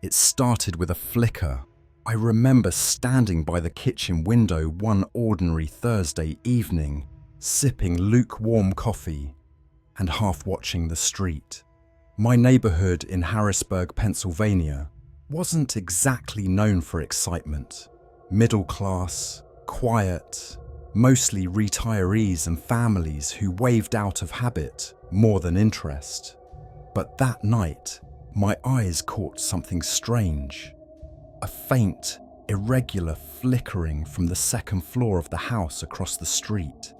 It started with a flicker. I remember standing by the kitchen window one ordinary Thursday evening, sipping lukewarm coffee and half watching the street. My neighborhood in Harrisburg, Pennsylvania, wasn't exactly known for excitement. Middle class, quiet, mostly retirees and families who waved out of habit more than interest. But that night, my eyes caught something strange. A faint, irregular flickering from the second floor of the house across the street.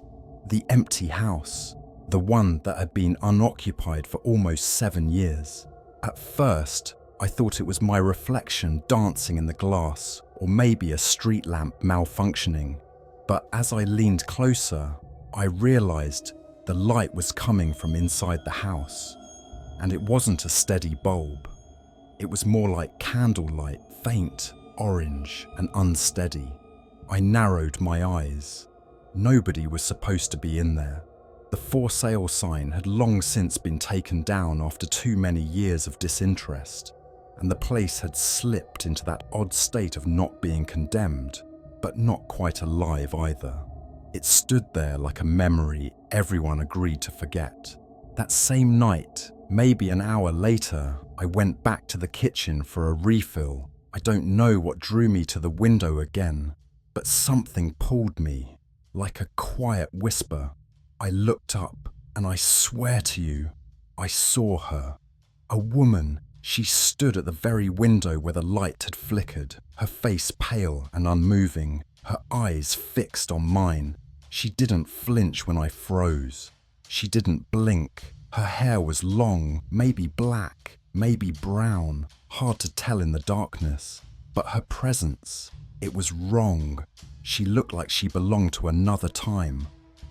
The empty house, the one that had been unoccupied for almost 7 years. At first, I thought it was my reflection dancing in the glass, or maybe a street lamp malfunctioning. But as I leaned closer, I realized the light was coming from inside the house. And it wasn't a steady bulb. It was more like candlelight, faint, orange, and unsteady. I narrowed my eyes. Nobody was supposed to be in there. The for sale sign had long since been taken down after too many years of disinterest, and the place had slipped into that odd state of not being condemned, but not quite alive either. It stood there like a memory everyone agreed to forget. That same night, maybe an hour later, I went back to the kitchen for a refill. I don't know what drew me to the window again, but something pulled me, like a quiet whisper. I looked up, and I swear to you, I saw her. A woman. She stood at the very window where the light had flickered, her face pale and unmoving, her eyes fixed on mine. She didn't flinch when I froze. She didn't blink. Her hair was long, maybe black, maybe brown, hard to tell in the darkness. But her presence, it was wrong. She looked like she belonged to another time.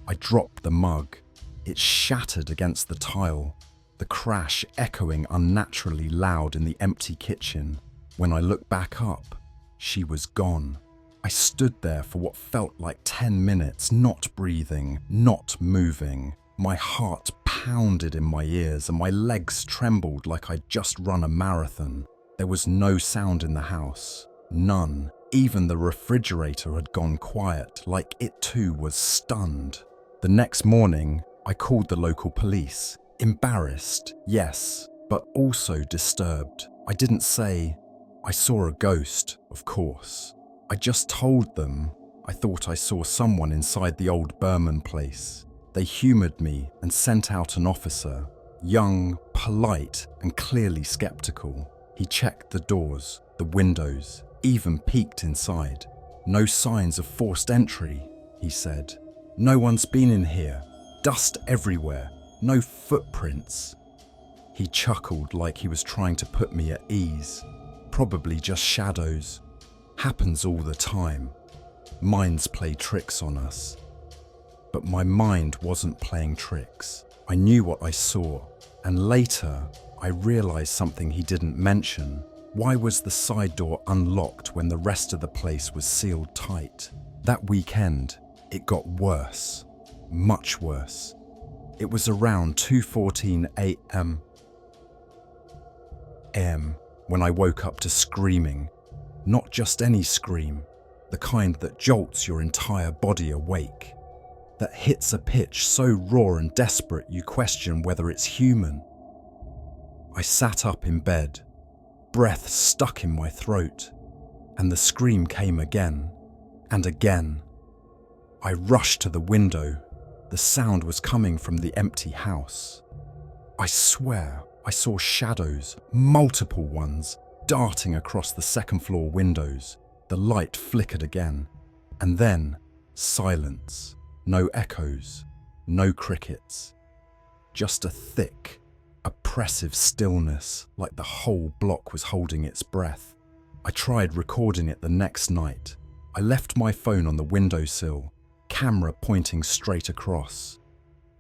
I dropped the mug. It shattered against the tile, the crash echoing unnaturally loud in the empty kitchen. When I looked back up, she was gone. I stood there for what felt like 10 minutes, not breathing, not moving. My heart pounded in my ears and my legs trembled like I'd just run a marathon. There was no sound in the house. None. Even the refrigerator had gone quiet, like it too was stunned. The next morning, I called the local police. Embarrassed, yes, but also disturbed. I didn't say, I saw a ghost, of course. I just told them I thought I saw someone inside the old Berman place. They humoured me and sent out an officer, young, polite, and clearly skeptical. He checked the doors, the windows, even peeked inside. No signs of forced entry, he said. No one's been in here. Dust everywhere. No footprints. He chuckled like he was trying to put me at ease. Probably just shadows. Happens all the time. Minds play tricks on us. But my mind wasn't playing tricks. I knew what I saw, and later I realized something he didn't mention. Why was the side door unlocked when the rest of the place was sealed tight? That weekend, it got worse. Much worse. It was around 2:14 a.m. when I woke up to screaming. Not just any scream, the kind that jolts your entire body awake, that hits a pitch so raw and desperate you question whether it's human. I sat up in bed, breath stuck in my throat, and the scream came again and again. I rushed to the window. The sound was coming from the empty house. I swear I saw shadows, multiple ones, darting across the second floor windows. The light flickered again, and then silence. No echoes, no crickets. Just a thick, oppressive stillness, like the whole block was holding its breath. I tried recording it the next night. I left my phone on the windowsill, camera pointing straight across.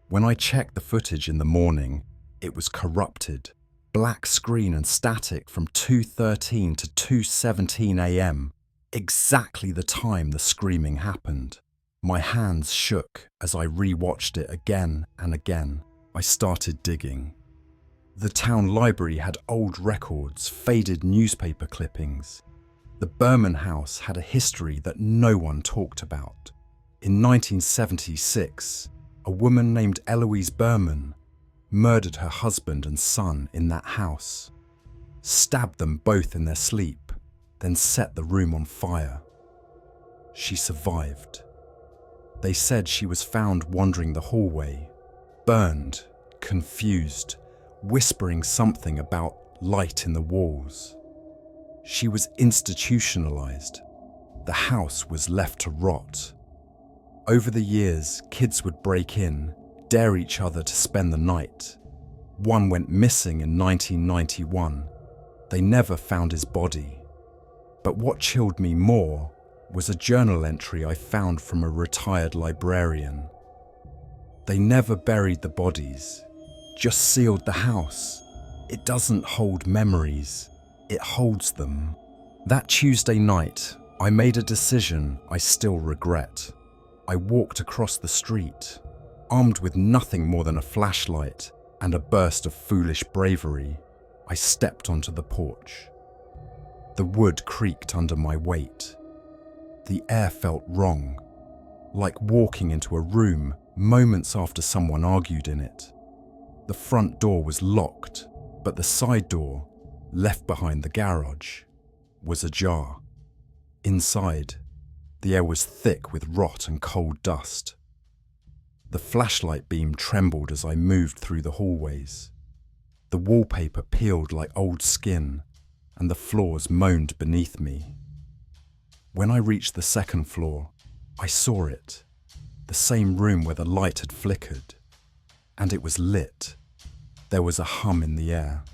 When I checked the footage in the morning, it was corrupted. Black screen and static from 2:13 to 2:17 a.m. Exactly the time the screaming happened. My hands shook as I re-watched it again and again. I started digging. The town library had old records, faded newspaper clippings. The Berman house had a history that no one talked about. In 1976, a woman named Eloise Berman murdered her husband and son in that house, stabbed them both in their sleep, then set the room on fire. She survived. They said she was found wandering the hallway, burned, confused, whispering something about light in the walls. She was institutionalized. The house was left to rot. Over the years, kids would break in, dare each other to spend the night. One went missing in 1991. They never found his body. But what chilled me more was a journal entry I found from a retired librarian. They never buried the bodies, just sealed the house. It doesn't hold memories, it holds them. That Tuesday night, I made a decision I still regret. I walked across the street, armed with nothing more than a flashlight and a burst of foolish bravery. I stepped onto the porch. The wood creaked under my weight. The air felt wrong, like walking into a room moments after someone argued in it. The front door was locked, but the side door, left behind the garage, was ajar. Inside, the air was thick with rot and cold dust. The flashlight beam trembled as I moved through the hallways. The wallpaper peeled like old skin, and the floors moaned beneath me. When I reached the second floor, I saw it, the same room where the light had flickered, and it was lit. There was a hum in the air,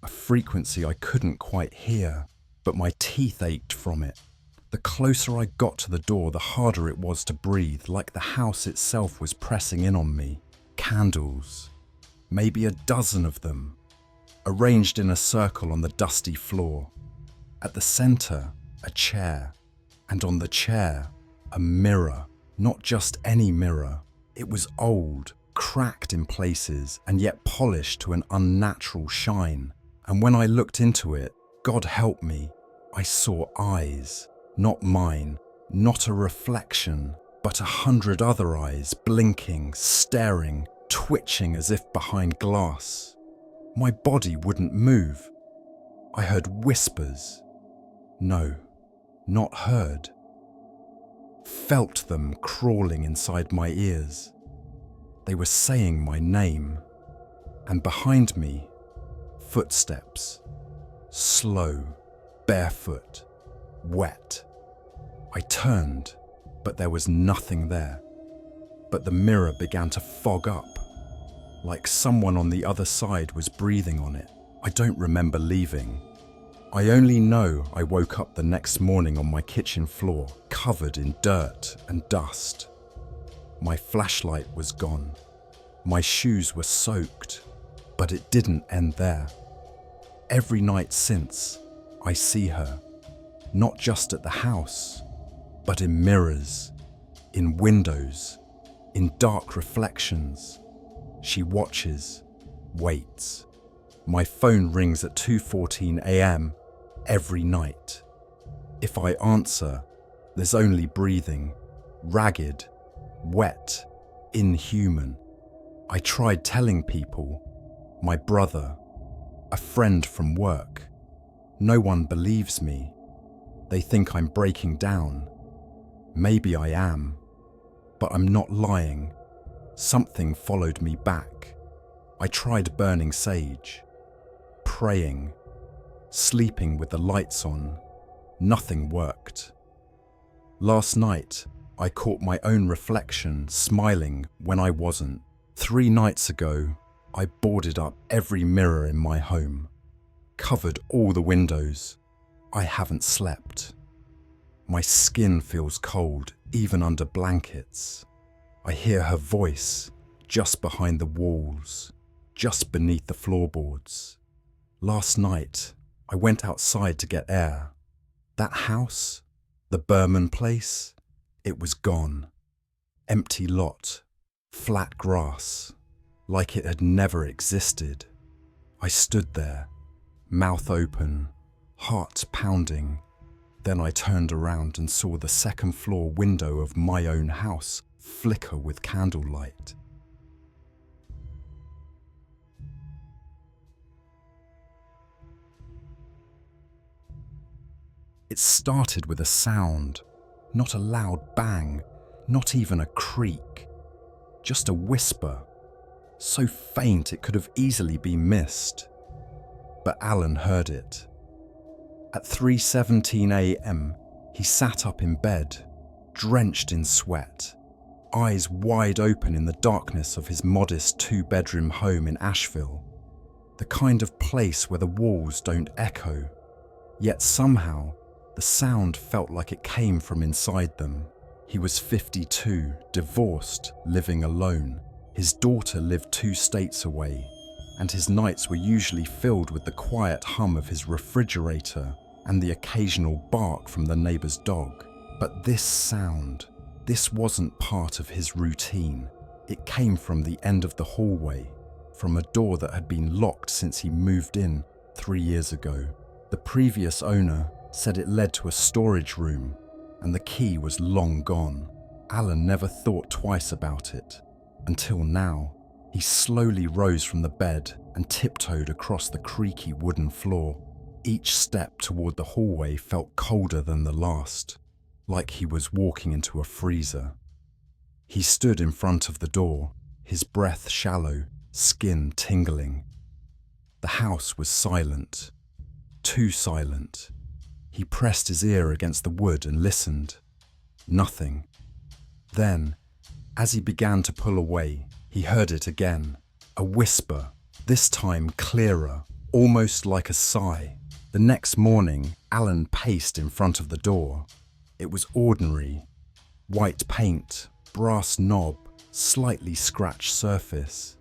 a frequency I couldn't quite hear, but my teeth ached from it. The closer I got to the door, the harder it was to breathe, like the house itself was pressing in on me. Candles, maybe a dozen of them, arranged in a circle on the dusty floor. At the center, a chair, and on the chair, a mirror. Not just any mirror. It was old, cracked in places, and yet polished to an unnatural shine. And when I looked into it, God help me, I saw eyes. Not mine, not a reflection, but 100 other eyes, blinking, staring, twitching as if behind glass. My body wouldn't move. I heard whispers. No, not heard. Felt them crawling inside my ears. They were saying my name. And behind me, footsteps. Slow, barefoot, wet. I turned, but there was nothing there. But the mirror began to fog up, like someone on the other side was breathing on it. I don't remember leaving. I only know I woke up the next morning on my kitchen floor, covered in dirt and dust. My flashlight was gone. My shoes were soaked, but it didn't end there. Every night since, I see her, not just at the house, but in mirrors, in windows, in dark reflections. She watches, waits. My phone rings at 2:14 a.m. every night. If I answer, there's only breathing, ragged, wet, inhuman. I tried telling people, my brother, a friend from work. No one believes me. They think I'm breaking down. Maybe I am, but I'm not lying. Something followed me back. I tried burning sage, praying, sleeping with the lights on. Nothing worked. Last night, I caught my own reflection smiling when I wasn't. 3 nights ago, I boarded up every mirror in my home, covered all the windows. I haven't slept. My skin feels cold, even under blankets. I hear her voice just behind the walls, just beneath the floorboards. Last night, I went outside to get air. That house, the Berman place, it was gone. Empty lot, flat grass, like it had never existed. I stood there, mouth open, heart pounding. Then I turned around and saw the second-floor window of my own house flicker with candlelight. It started with a sound, not a loud bang, not even a creak, just a whisper, so faint it could have easily been missed. But Alan heard it. At 3:17 a.m, he sat up in bed, drenched in sweat, eyes wide open in the darkness of his modest two-bedroom home in Asheville, the kind of place where the walls don't echo, yet somehow the sound felt like it came from inside them. He was 52, divorced, living alone. His daughter lived 2 states away, and his nights were usually filled with the quiet hum of his refrigerator and the occasional bark from the neighbor's dog. But this sound, this wasn't part of his routine. It came from the end of the hallway, from a door that had been locked since he moved in 3 years ago. The previous owner said it led to a storage room, and the key was long gone. Alan never thought twice about it, until now. He slowly rose from the bed and tiptoed across the creaky wooden floor. Each step toward the hallway felt colder than the last, like he was walking into a freezer. He stood in front of the door, his breath shallow, skin tingling. The house was silent, too silent. He pressed his ear against the wood and listened. Nothing. Then, as he began to pull away, he heard it again. A whisper, this time clearer, almost like a sigh. The next morning, Alan paced in front of the door. It was ordinary. White paint, brass knob, slightly scratched surface.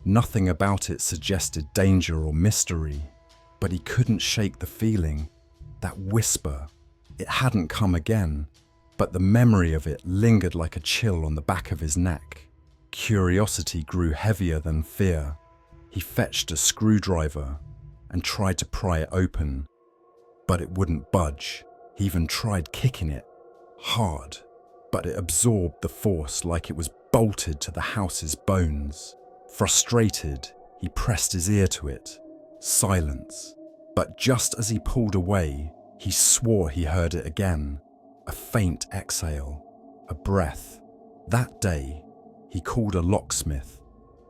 Nothing about it suggested danger or mystery, but he couldn't shake the feeling. That whisper, it hadn't come again, but the memory of it lingered like a chill on the back of his neck. Curiosity grew heavier than fear. He fetched a screwdriver and tried to pry it open, but it wouldn't budge. He even tried kicking it, hard, but it absorbed the force like it was bolted to the house's bones. Frustrated, he pressed his ear to it. Silence. But just as he pulled away, he swore he heard it again. A faint exhale, a breath. That day, he called a locksmith,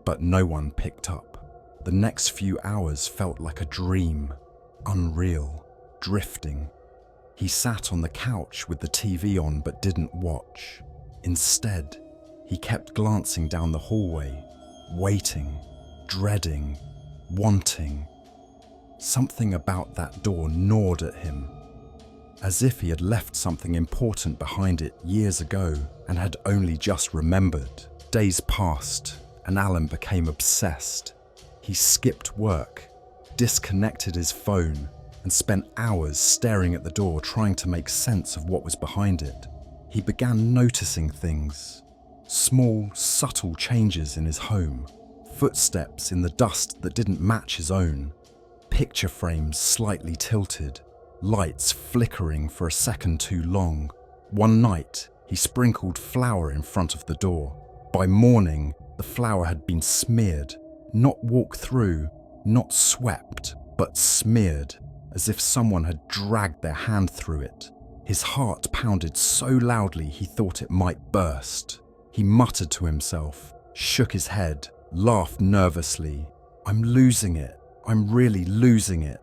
but no one picked up. The next few hours felt like a dream, unreal, drifting. He sat on the couch with the TV on but didn't watch. Instead, he kept glancing down the hallway, waiting, dreading, wanting. Something about that door gnawed at him, as if he had left something important behind it years ago and had only just remembered. Days passed, and Alan became obsessed. He skipped work, disconnected his phone, and spent hours staring at the door trying to make sense of what was behind it. He began noticing things, small, subtle changes in his home, footsteps in the dust that didn't match his own, picture frames slightly tilted, lights flickering for a second too long. One night, he sprinkled flour in front of the door. By morning, the flour had been smeared, not walked through, not swept, but smeared, as if someone had dragged their hand through it. His heart pounded so loudly he thought it might burst. He muttered to himself, shook his head, laughed nervously. I'm losing it. I'm really losing it.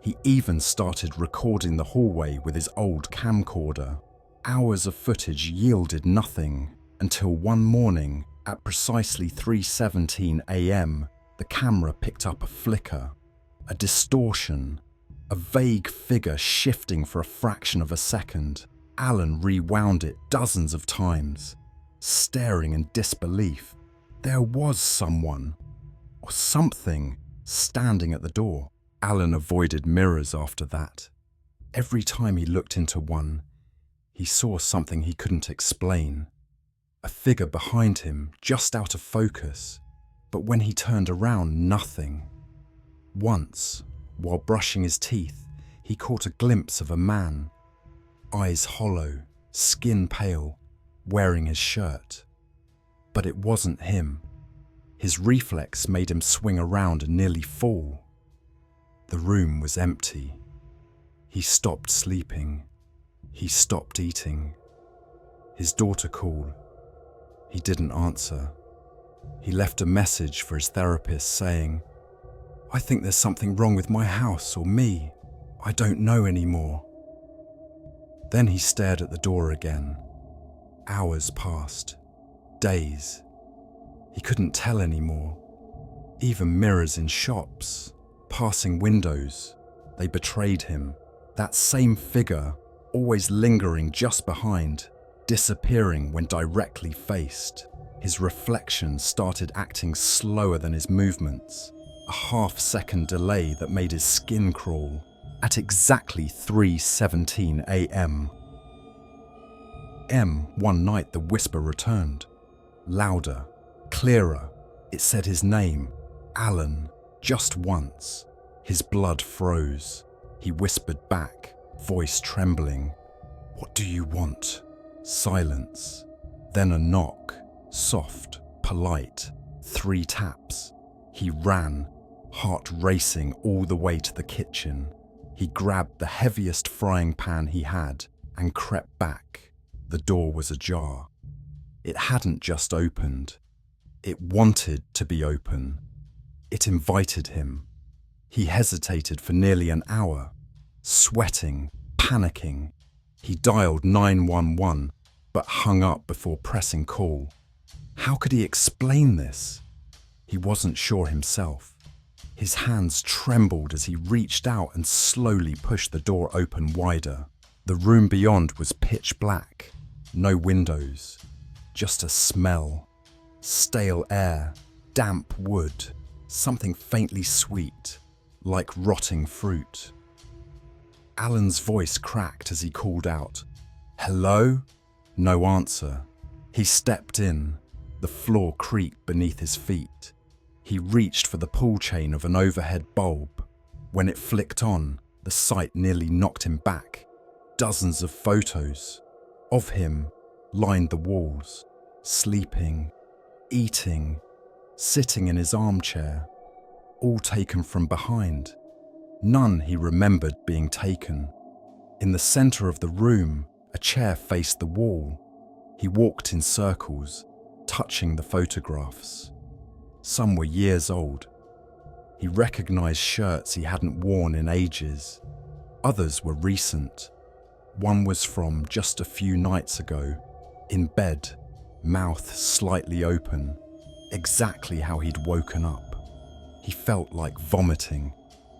He even started recording the hallway with his old camcorder. Hours of footage yielded nothing until one morning, at precisely 3:17 a.m, the camera picked up a flicker, a distortion, a vague figure shifting for a fraction of a second. Alan rewound it dozens of times, staring in disbelief. There was someone, or something, standing at the door. Alan avoided mirrors after that. Every time he looked into one, he saw something he couldn't explain. A figure behind him, just out of focus. But when he turned around, nothing. Once, while brushing his teeth, he caught a glimpse of a man, eyes hollow, skin pale, wearing his shirt. But it wasn't him. His reflex made him swing around and nearly fall. The room was empty. He stopped sleeping. He stopped eating. His daughter called. He didn't answer. He left a message for his therapist saying, "I think there's something wrong with my house or me. I don't know anymore." Then he stared at the door again. Hours passed. Days. He couldn't tell anymore. Even mirrors in shops, passing windows, they betrayed him. That same figure, always lingering just behind, disappearing when directly faced. His reflection started acting slower than his movements, a half-second delay that made his skin crawl. At exactly 3:17 a.m. One night the whisper returned. Louder, clearer. It said his name, Alan, just once. His blood froze. He whispered back, voice trembling, "What do you want?" Silence. Then a knock, soft, polite. 3 taps. He ran, heart racing all the way to the kitchen. He grabbed the heaviest frying pan he had and crept back. The door was ajar. It hadn't just opened. It wanted to be open. It invited him. He hesitated for nearly an hour, sweating, panicking. He dialed 911, but hung up before pressing call. How could he explain this? He wasn't sure himself. His hands trembled as he reached out and slowly pushed the door open wider. The room beyond was pitch black, no windows, just a smell. Stale air, damp wood, something faintly sweet, like rotting fruit. Alan's voice cracked as he called out, "Hello?" No answer. He stepped in. The floor creaked beneath his feet. He reached for the pull chain of an overhead bulb. When it flicked on, the sight nearly knocked him back. Dozens of photos of him lined the walls, sleeping, eating, sitting in his armchair, all taken from behind. None he remembered being taken. In the center of the room, a chair faced the wall. He walked in circles, touching the photographs. Some were years old. He recognized shirts he hadn't worn in ages. Others were recent. One was from just a few nights ago, in bed, mouth slightly open, exactly how he'd woken up. He felt like vomiting.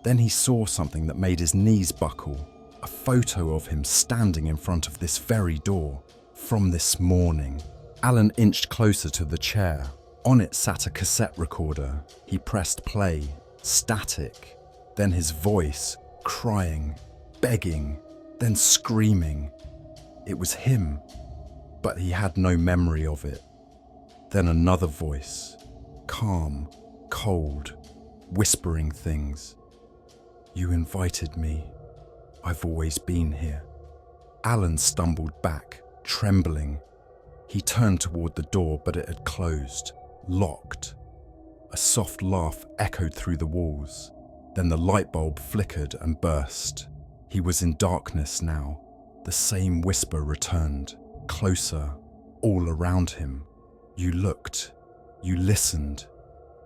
Then he saw something that made his knees buckle, a photo of him standing in front of this very door, from this morning. Alan inched closer to the chair. On it sat a cassette recorder. He pressed play, static, then his voice, crying, begging, then screaming. It was him, but he had no memory of it. Then another voice, calm, cold, whispering things. "You invited me. I've always been here." Alan stumbled back, trembling. He turned toward the door, but it had closed, locked. A soft laugh echoed through the walls. Then the light bulb flickered and burst. He was in darkness now. The same whisper returned, closer, all around him. You looked. You listened.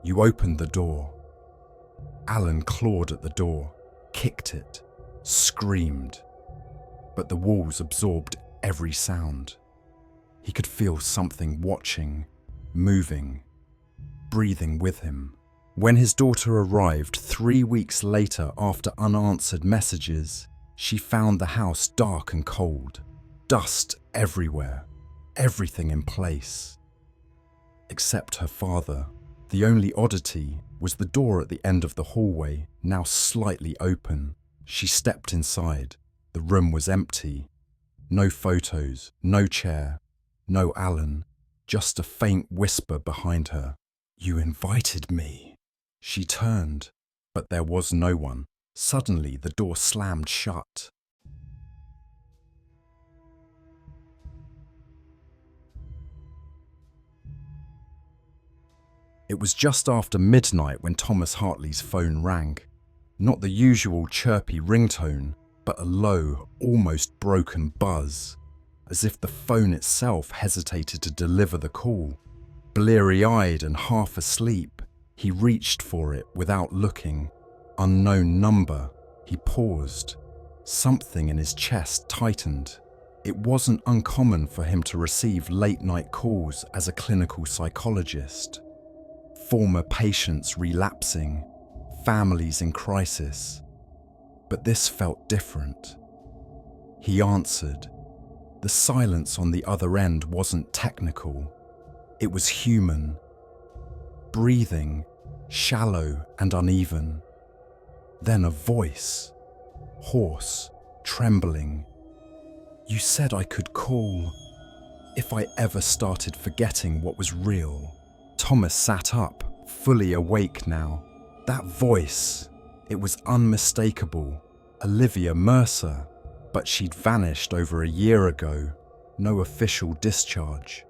You opened the door. Alan clawed at the door, kicked it, screamed. But the walls absorbed every sound. He could feel something watching, moving, breathing with him. When his daughter arrived 3 weeks later after unanswered messages, she found the house dark and cold, dust everywhere, everything in place. Except her father. The only oddity was the door at the end of the hallway, now slightly open. She stepped inside. The room was empty. No photos, no chair, no Alan, just a faint whisper behind her. "You invited me." She turned. But there was no one. Suddenly, the door slammed shut. It was just after midnight when Thomas Hartley's phone rang. Not the usual chirpy ringtone, but a low, almost broken buzz, as if the phone itself hesitated to deliver the call. Bleary-eyed and half asleep, he reached for it without looking. Unknown number. He paused. Something in his chest tightened. It wasn't uncommon for him to receive late-night calls as a clinical psychologist. Former patients relapsing, families in crisis. But this felt different. He answered. The silence on the other end wasn't technical. It was human. Breathing, shallow and uneven. Then a voice, hoarse, trembling. You said I could call if I ever started forgetting what was real. Thomas sat up, fully awake now. That voice, it was unmistakable. Olivia Mercer, but she'd vanished over a year ago. No official discharge.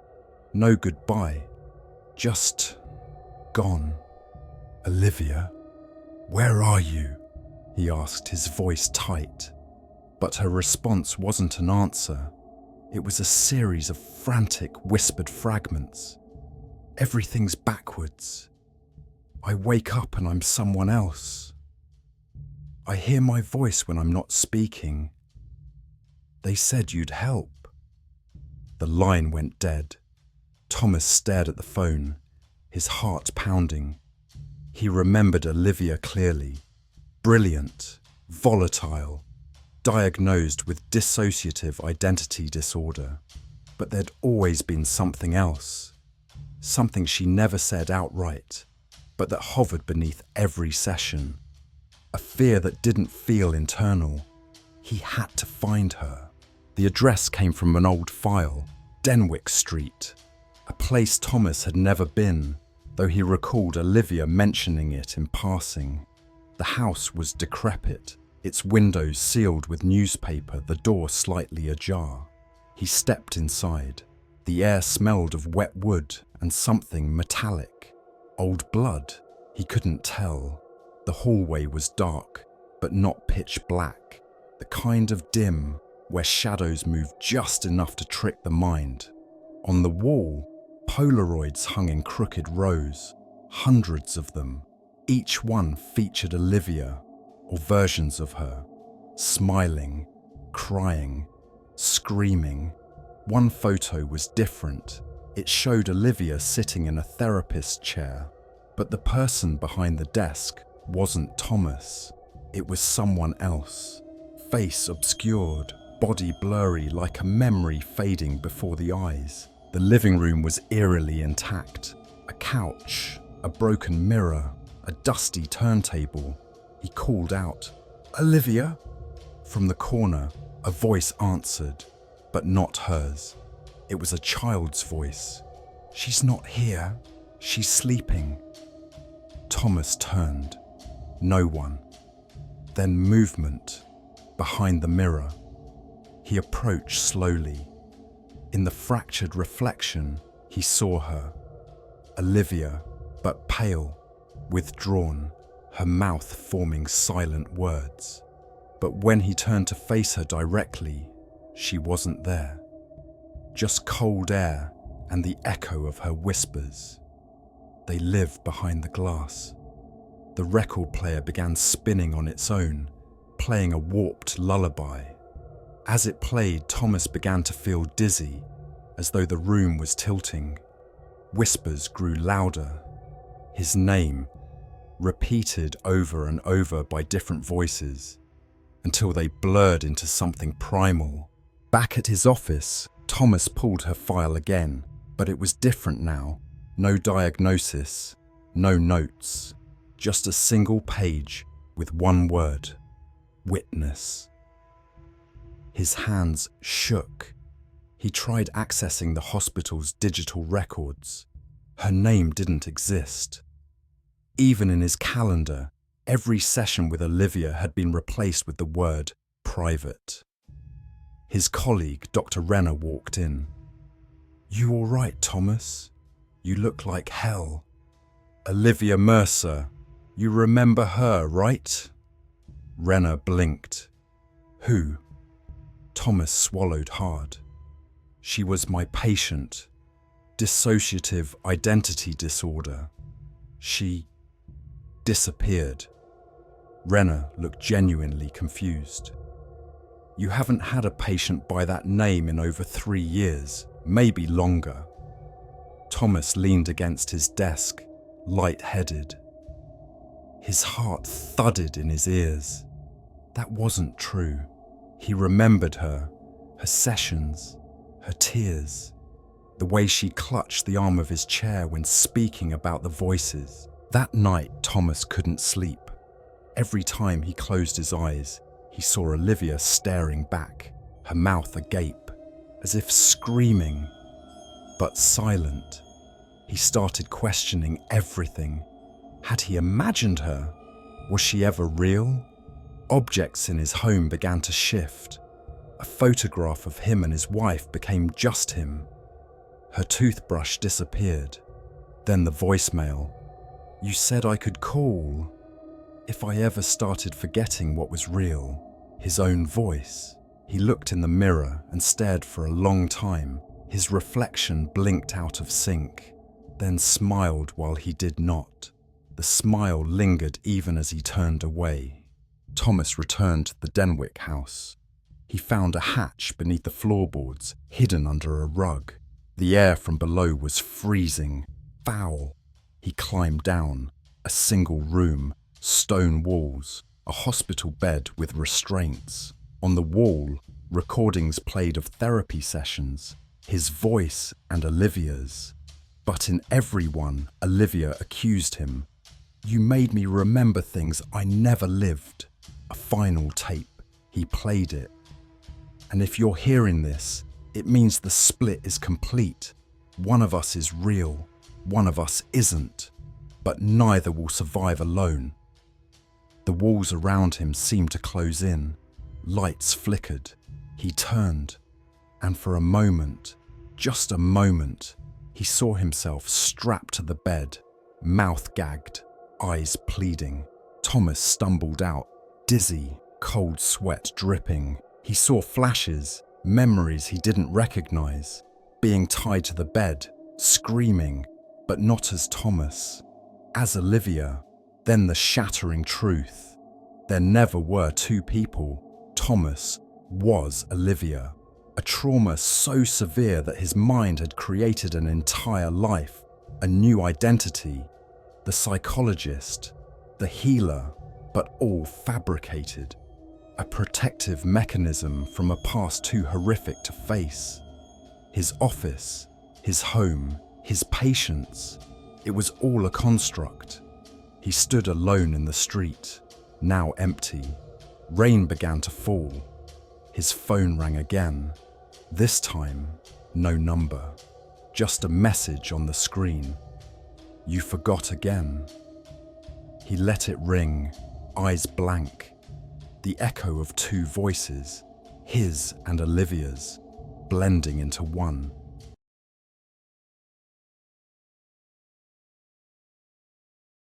No goodbye. Just gone. Olivia, where are you? He asked, his voice tight. But her response wasn't an answer. It was a series of frantic, whispered fragments. Everything's backwards. I wake up and I'm someone else. I hear my voice when I'm not speaking. They said you'd help. The line went dead. Thomas stared at the phone, his heart pounding. He remembered Olivia clearly. Brilliant, volatile, diagnosed with dissociative identity disorder. But there'd always been something else. Something she never said outright, but that hovered beneath every session. A fear that didn't feel internal. He had to find her. The address came from an old file, Denwick Street, a place Thomas had never been, though he recalled Olivia mentioning it in passing. The house was decrepit, its windows sealed with newspaper, the door slightly ajar. He stepped inside. The air smelled of wet wood and something metallic. Old blood? He couldn't tell. The hallway was dark, but not pitch black. The kind of dim where shadows moved just enough to trick the mind. On the wall, Polaroids hung in crooked rows, hundreds of them. Each one featured Olivia, or versions of her, smiling, crying, screaming. One photo was different. It showed Olivia sitting in a therapist's chair, but the person behind the desk wasn't Thomas. It was someone else. Face obscured, body blurry like a memory fading before the eyes. The living room was eerily intact. A couch, a broken mirror, a dusty turntable. He called out, "Olivia?" From the corner, a voice answered, but not hers. It was a child's voice. "She's not here. She's sleeping." Thomas turned. No one. Then movement behind the mirror. He approached slowly. In the fractured reflection, he saw her. Olivia, but pale, withdrawn, her mouth forming silent words. But when he turned to face her directly, she wasn't there. Just cold air and the echo of her whispers. They live behind the glass. The record player began spinning on its own, playing a warped lullaby. As it played, Thomas began to feel dizzy, as though the room was tilting. Whispers grew louder. His name, repeated over and over by different voices, until they blurred into something primal. Back at his office, Thomas pulled her file again, but it was different now. No diagnosis, no notes, just a single page with one word: witness. His hands shook. He tried accessing the hospital's digital records. Her name didn't exist. Even in his calendar, Every session with Olivia had been replaced with the word private. His colleague, Dr. Renner, walked in. "You all right, Thomas? You look like hell." "Olivia Mercer. You remember her, right?" Renner blinked. "Who?" Thomas swallowed hard. "She was my patient. Dissociative identity disorder. She disappeared." Renner looked genuinely confused. "You haven't had a patient by that name in over 3 years, maybe longer." Thomas leaned against his desk, light-headed. His heart thudded in his ears. That wasn't true. He remembered her sessions, her tears, the way she clutched the arm of his chair when speaking about the voices. That night, Thomas couldn't sleep. Every time he closed his eyes, he saw Olivia staring back, her mouth agape, as if screaming, but silent. He started questioning everything. Had he imagined her? Was she ever real? Objects in his home began to shift. A photograph of him and his wife became just him. Her toothbrush disappeared. Then the voicemail. "You said I could call." If I ever started forgetting what was real, his own voice. He looked in the mirror and stared for a long time. His reflection blinked out of sync, then smiled while he did not. The smile lingered even as he turned away. Thomas returned to the Denwick house. He found a hatch beneath the floorboards, hidden under a rug. The air from below was freezing, foul. He climbed down. A single room, stone walls, a hospital bed with restraints. On the wall, recordings played of therapy sessions, his voice and Olivia's. But in every one, Olivia accused him. "You made me remember things I never lived." A final tape. He played it. "And if you're hearing this, it means the split is complete. One of us is real, one of us isn't, but neither will survive alone." The walls around him seemed to close in. Lights flickered. He turned, and for a moment, just a moment, he saw himself strapped to the bed, mouth gagged, eyes pleading. Thomas stumbled out, dizzy, cold sweat dripping. He saw flashes, memories he didn't recognize, being tied to the bed, screaming, but not as Thomas, as Olivia. Then the shattering truth. There never were two people. Thomas was Olivia. A trauma so severe that his mind had created an entire life, a new identity, the psychologist, the healer, but all fabricated. A protective mechanism from a past too horrific to face. His office, his home, his patients, it was all a construct. He stood alone in the street, now empty. Rain began to fall. His phone rang again. This time, no number, just a message on the screen. "You forgot again." He let it ring, eyes blank. The echo of two voices, his and Olivia's, blending into one.